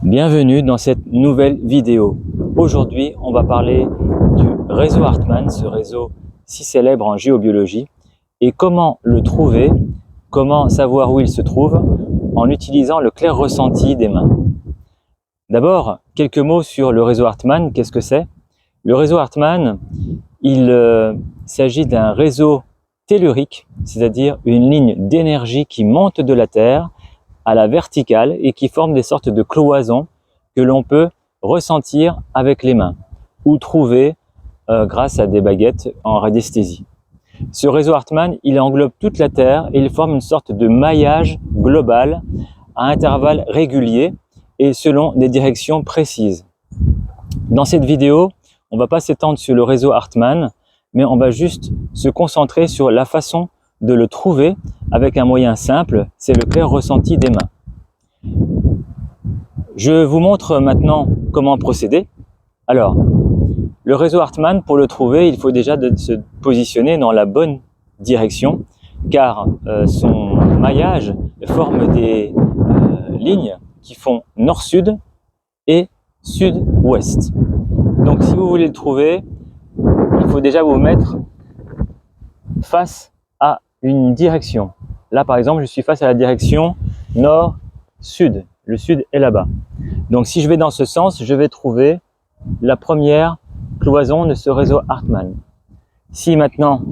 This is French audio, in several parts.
Bienvenue dans cette nouvelle vidéo. Aujourd'hui, on va parler du réseau Hartmann, ce réseau si célèbre en géobiologie, et comment le trouver, comment savoir où il se trouve en utilisant le clair ressenti des mains. D'abord, quelques mots sur le réseau Hartmann. Qu'est-ce que c'est? Le réseau Hartmann, il s'agit d'un réseau tellurique, c'est-à-dire une ligne d'énergie qui monte de la Terre à la verticale et qui forme des sortes de cloisons que l'on peut ressentir avec les mains ou trouver grâce à des baguettes en radiesthésie. Ce réseau Hartmann, il englobe toute la Terre et il forme une sorte de maillage global à intervalles réguliers et selon des directions précises. Dans cette vidéo, on ne va pas s'étendre sur le réseau Hartmann, mais on va juste se concentrer sur la façon de le trouver avec un moyen simple, c'est le clair ressenti des mains. Je vous montre maintenant comment procéder. Alors, le réseau Hartmann, pour le trouver, il faut déjà se positionner dans la bonne direction, car son maillage forme des lignes qui font nord-sud et sud-ouest. Donc si vous voulez le trouver, il faut déjà vous mettre face à une direction. Là par exemple, je suis face à la direction nord-sud. Le sud est là-bas. Donc si je vais dans ce sens, je vais trouver la première cloison de ce réseau Hartmann. Si maintenant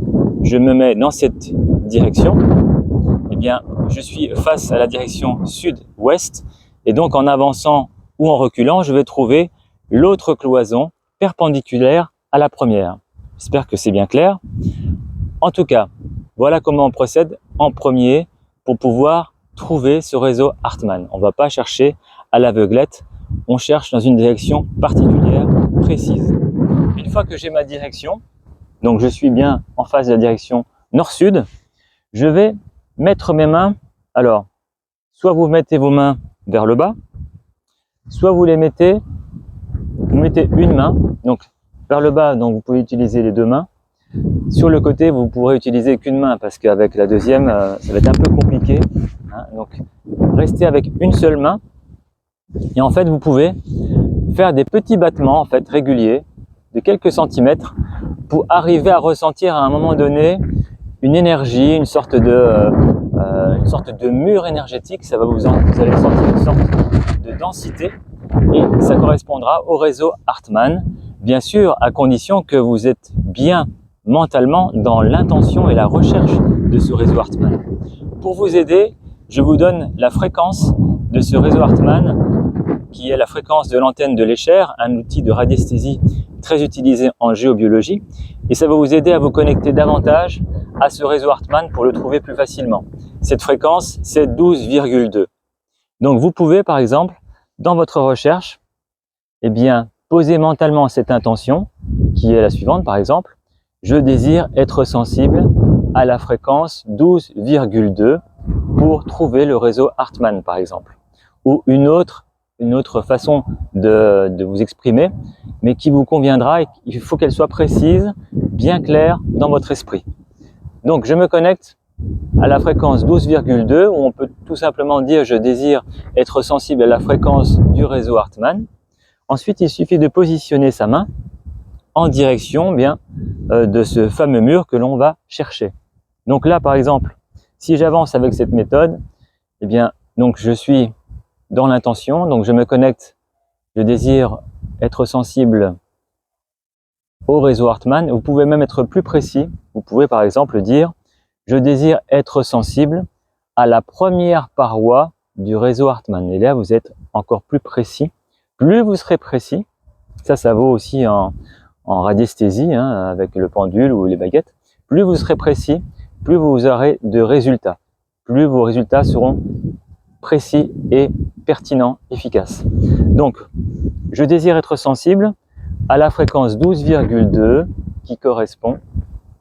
je me mets dans cette direction, eh bien je suis face à la direction sud-ouest et donc en avançant ou en reculant, je vais trouver l'autre cloison perpendiculaire à la première. J'espère que c'est bien clair. En tout cas, voilà comment on procède en premier pour pouvoir trouver ce réseau Hartmann. On ne va pas chercher à l'aveuglette, on cherche dans une direction particulière, précise. Une fois que j'ai ma direction, donc je suis bien en face de la direction nord-sud, je vais mettre mes mains, alors, soit vous mettez vos mains vers le bas, soit vous mettez une main, donc vers le bas, donc vous pouvez utiliser les deux mains. Sur le côté, vous pourrez utiliser qu'une main parce qu'avec la deuxième, ça va être un peu compliqué. Donc, restez avec une seule main. Et en fait, vous pouvez faire des petits battements en fait réguliers de quelques centimètres pour arriver à ressentir à un moment donné une énergie, une sorte de mur énergétique. Ça va vous allez sentir une sorte de densité et ça correspondra au réseau Hartmann. Bien sûr, à condition que vous êtes bien mentalement dans l'intention et la recherche de ce réseau Hartmann. Pour vous aider, je vous donne la fréquence de ce réseau Hartmann, qui est la fréquence de l'antenne de l'Escher, un outil de radiesthésie très utilisé en géobiologie, et ça va vous aider à vous connecter davantage à ce réseau Hartmann pour le trouver plus facilement. Cette fréquence, c'est 12,2. Donc vous pouvez, par exemple, dans votre recherche, eh bien, poser mentalement cette intention, qui est la suivante, par exemple, je désire être sensible à la fréquence 12,2 pour trouver le réseau Hartmann, par exemple. Ou une autre façon de vous exprimer, mais qui vous conviendra et il faut qu'elle soit précise, bien claire dans votre esprit. Donc, je me connecte à la fréquence 12,2 où on peut tout simplement dire je désire être sensible à la fréquence du réseau Hartmann. Ensuite, il suffit de positionner sa main en direction de ce fameux mur que l'on va chercher. Donc là, par exemple, si j'avance avec cette méthode, eh bien, donc je suis dans l'intention, donc je me connecte, je désire être sensible au réseau Hartmann. Vous pouvez même être plus précis. Vous pouvez par exemple dire, je désire être sensible à la première paroi du réseau Hartmann. Et là, vous êtes encore plus précis. Plus vous serez précis, ça vaut aussi en radiesthésie, avec le pendule ou les baguettes, plus vous serez précis, plus vous aurez de résultats. Plus vos résultats seront précis et pertinents, efficaces. Donc, je désire être sensible à la fréquence 12,2 qui correspond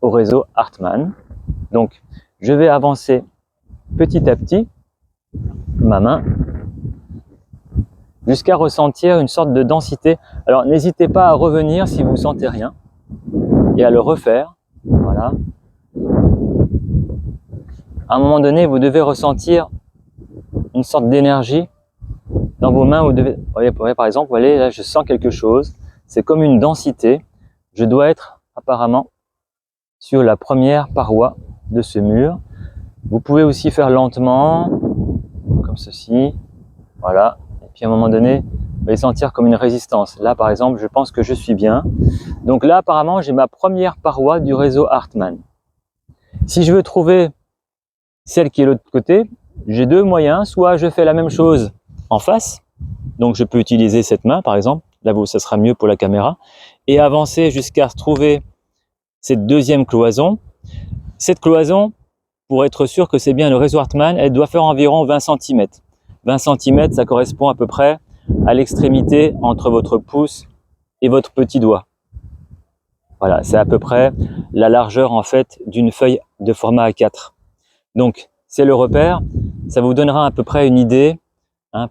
au réseau Hartmann. Donc, je vais avancer petit à petit ma main jusqu'à ressentir une sorte de densité. Alors, n'hésitez pas à revenir si vous ne sentez rien et à le refaire. Voilà. À un moment donné, vous devez ressentir une sorte d'énergie dans vos mains, vous devez, voyez, par exemple, vous voyez, là je sens quelque chose, c'est comme une densité, je dois être apparemment sur la première paroi de ce mur. Vous pouvez aussi faire lentement, comme ceci, voilà, et puis à un moment donné, vous allez sentir comme une résistance. Là par exemple, je pense que je suis bien. Donc là apparemment, j'ai ma première paroi du réseau Hartmann. Si je veux trouver celle qui est de l'autre côté, j'ai deux moyens, soit je fais la même chose en face, donc je peux utiliser cette main par exemple, là où ça sera mieux pour la caméra, et avancer jusqu'à trouver cette deuxième cloison. Cette cloison, pour être sûr que c'est bien le réseau Hartmann, elle doit faire environ 20 cm. 20 cm, ça correspond à peu près à l'extrémité entre votre pouce et votre petit doigt. Voilà, c'est à peu près la largeur en fait d'une feuille de format A4. Donc, c'est le repère. Ça vous donnera à peu près une idée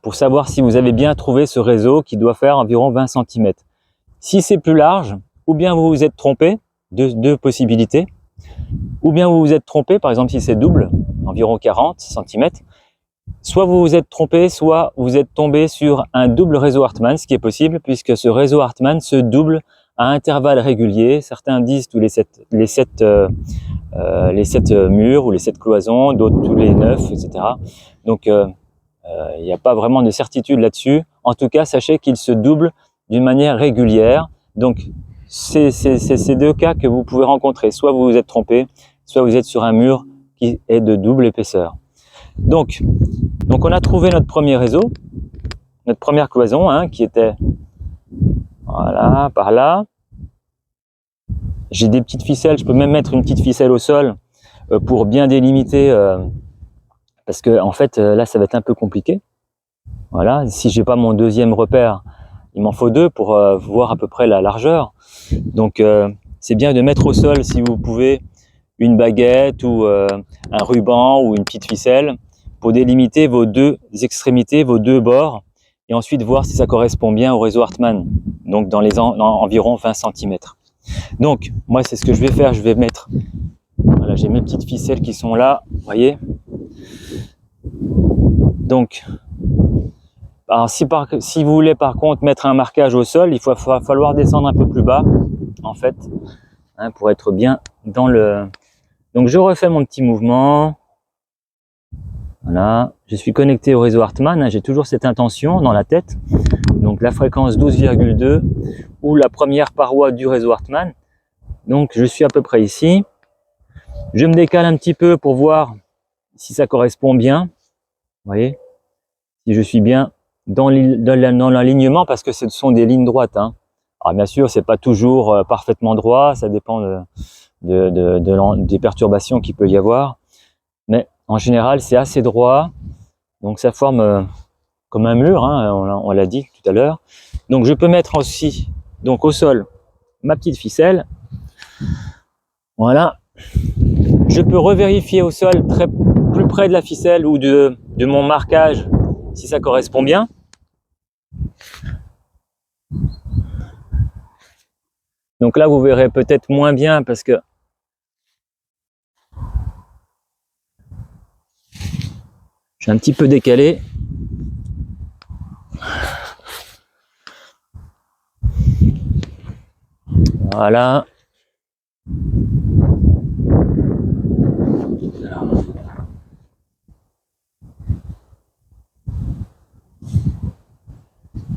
pour savoir si vous avez bien trouvé ce réseau qui doit faire environ 20 cm. Si c'est plus large, ou bien vous vous êtes trompé, deux possibilités, ou bien vous vous êtes trompé, par exemple si c'est double, environ 40 cm, soit vous vous êtes trompé, soit vous êtes tombé sur un double réseau Hartmann, ce qui est possible puisque ce réseau Hartmann se double à intervalles réguliers. Certains disent tous les 7 murs ou les 7 cloisons, d'autres tous les 9, etc. Donc il n'y a pas vraiment de certitude là-dessus. En tout cas, sachez qu'il se double d'une manière régulière. Donc c'est ces deux cas que vous pouvez rencontrer. Soit vous vous êtes trompé, soit vous êtes sur un mur qui est de double épaisseur. Donc on a trouvé notre premier réseau, notre première cloison qui était voilà, par là. J'ai des petites ficelles, je peux même mettre une petite ficelle au sol pour bien délimiter, parce que en fait là ça va être un peu compliqué. Voilà, si j'ai pas mon deuxième repère, il m'en faut deux pour voir à peu près la largeur. Donc c'est bien de mettre au sol, si vous pouvez, une baguette ou un ruban ou une petite ficelle pour délimiter vos deux extrémités, vos deux bords, et ensuite voir si ça correspond bien au réseau Hartmann, donc dans les environ 20 cm. Donc moi c'est ce que je vais faire, je vais mettre, voilà, j'ai mes petites ficelles qui sont là, vous voyez. Donc alors si vous voulez par contre mettre un marquage au sol, il va falloir descendre un peu plus bas en fait, pour être bien dans le... Donc je refais mon petit mouvement. Voilà, je suis connecté au réseau Hartmann, j'ai toujours cette intention dans la tête. Donc la fréquence 12,2 ou la première paroi du réseau Hartmann. Donc je suis à peu près ici. Je me décale un petit peu pour voir si ça correspond bien. Vous voyez, si je suis bien dans l'alignement, parce que ce sont des lignes droites. Alors bien sûr, c'est pas toujours parfaitement droit, ça dépend des perturbations qu'il peut y avoir. Mais en général, c'est assez droit. Donc ça forme comme un mur, on l'a dit tout à l'heure. Donc je peux mettre aussi donc au sol ma petite ficelle. Voilà. Je peux revérifier au sol plus près de la ficelle ou de mon marquage si ça correspond bien. Donc là, vous verrez peut-être moins bien parce que je suis un petit peu décalé. Voilà.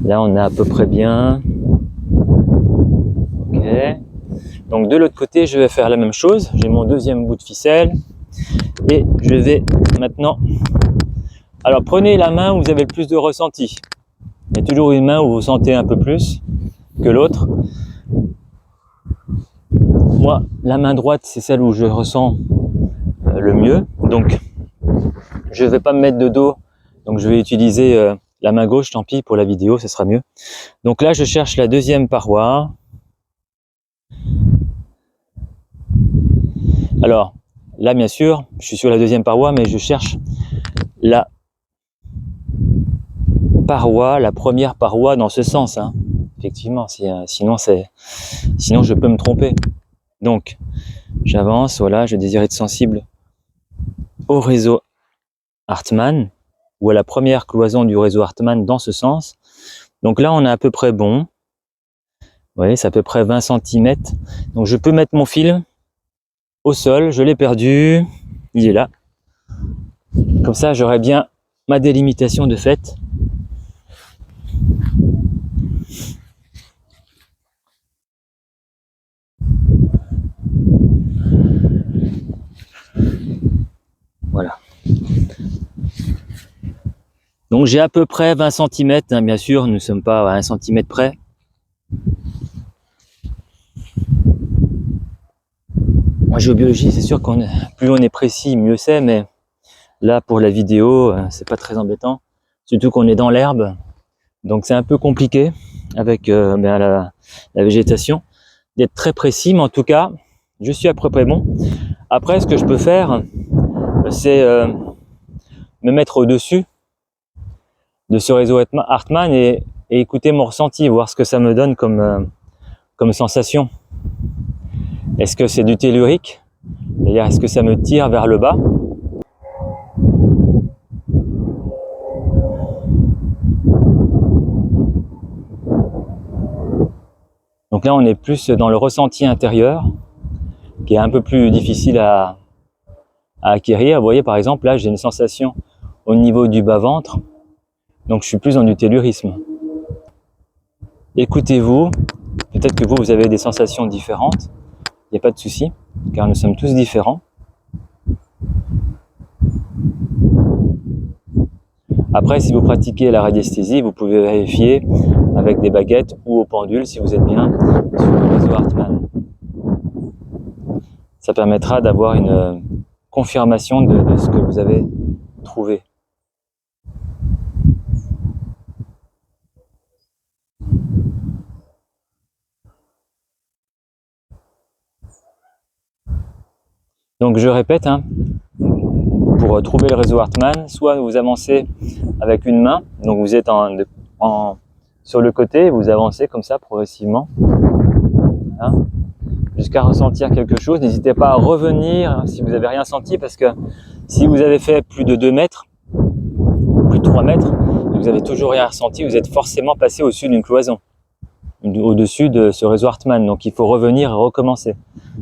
Là, on est à peu près bien. Ok. Donc de l'autre côté, je vais faire la même chose. J'ai mon deuxième bout de ficelle et je vais maintenant... Alors prenez la main où vous avez le plus de ressenti. Il y a toujours une main où vous sentez un peu plus que l'autre. Moi, la main droite, c'est celle où je ressens le mieux. Donc, je ne vais pas me mettre de dos. Donc, je vais utiliser la main gauche, tant pis, pour la vidéo, ce sera mieux. Donc là, je cherche la deuxième paroi. Alors, là, bien sûr, je suis sur la deuxième paroi, mais je cherche la paroi, la première paroi dans ce sens. Effectivement, sinon je peux me tromper. Donc, j'avance, voilà, je désire être sensible au réseau Hartmann. ou à la première cloison du réseau Hartmann dans ce sens. Donc là, on est à peu près bon. Vous voyez, c'est à peu près 20 cm. Donc je peux mettre mon fil au sol, je l'ai perdu, il est là. Comme ça, j'aurai bien ma délimitation de fait. Voilà. Donc j'ai à peu près 20 cm, hein, bien sûr, nous ne sommes pas à 1 cm près. En géobiologie, c'est sûr qu'on plus on est précis, mieux c'est, mais là pour la vidéo, c'est pas très embêtant. Surtout qu'on est dans l'herbe, donc c'est un peu compliqué avec la végétation d'être très précis, mais en tout cas, je suis à peu près bon. Après, ce que je peux faire, c'est me mettre au-dessus de ce réseau Hartmann et écouter mon ressenti, voir ce que ça me donne comme sensation. Est-ce que c'est du tellurique? C'est-à-dire, est-ce que ça me tire vers le bas? Donc là, on est plus dans le ressenti intérieur, qui est un peu plus difficile à acquérir. Vous voyez, par exemple, là, j'ai une sensation au niveau du bas-ventre, donc je suis plus dans du tellurisme. Écoutez-vous, peut-être que vous avez des sensations différentes, il n'y a pas de souci, car nous sommes tous différents. Après, si vous pratiquez la radiesthésie, vous pouvez vérifier avec des baguettes ou au pendule si vous êtes bien sur le réseau Hartmann. Ça permettra d'avoir une confirmation de ce que vous avez trouvé. Donc je répète, hein, pour trouver le réseau Hartmann, soit vous avancez avec une main, donc vous êtes sur le côté, vous avancez comme ça progressivement, hein, jusqu'à ressentir quelque chose. N'hésitez pas à revenir si vous n'avez rien senti, parce que si vous avez fait plus de 2 mètres, plus de 3 mètres, et vous n'avez toujours rien ressenti, vous êtes forcément passé au-dessus d'une cloison, au-dessus de ce réseau Hartmann. Donc il faut revenir et recommencer.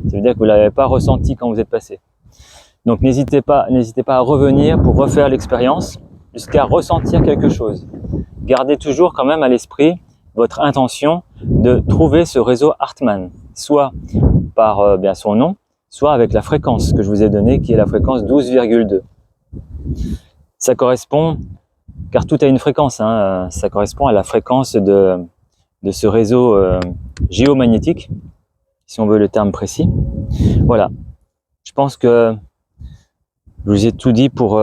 Ça veut dire que vous ne l'avez pas ressenti quand vous êtes passé. Donc n'hésitez pas à revenir pour refaire l'expérience jusqu'à ressentir quelque chose. Gardez toujours quand même à l'esprit votre intention de trouver ce réseau Hartmann, soit par bien son nom, soit avec la fréquence que je vous ai donnée, qui est la fréquence 12,2. Ça correspond, car tout a une fréquence, hein, ça correspond à la fréquence de ce réseau géomagnétique, si on veut le terme précis. Voilà, je pense que je vous ai tout dit pour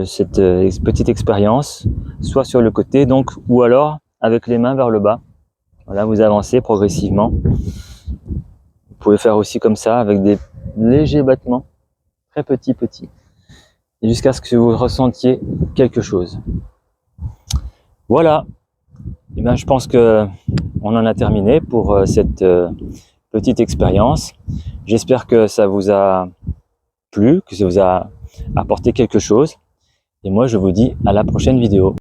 cette petite expérience, soit sur le côté, donc, ou alors avec les mains vers le bas. Voilà, vous avancez progressivement. Vous pouvez faire aussi comme ça, avec des légers battements, très petits, jusqu'à ce que vous ressentiez quelque chose. Voilà. Et bien, je pense que on en a terminé pour cette petite expérience. J'espère que ça vous a plu, que ça vous a apporté quelque chose. Et moi, je vous dis à la prochaine vidéo.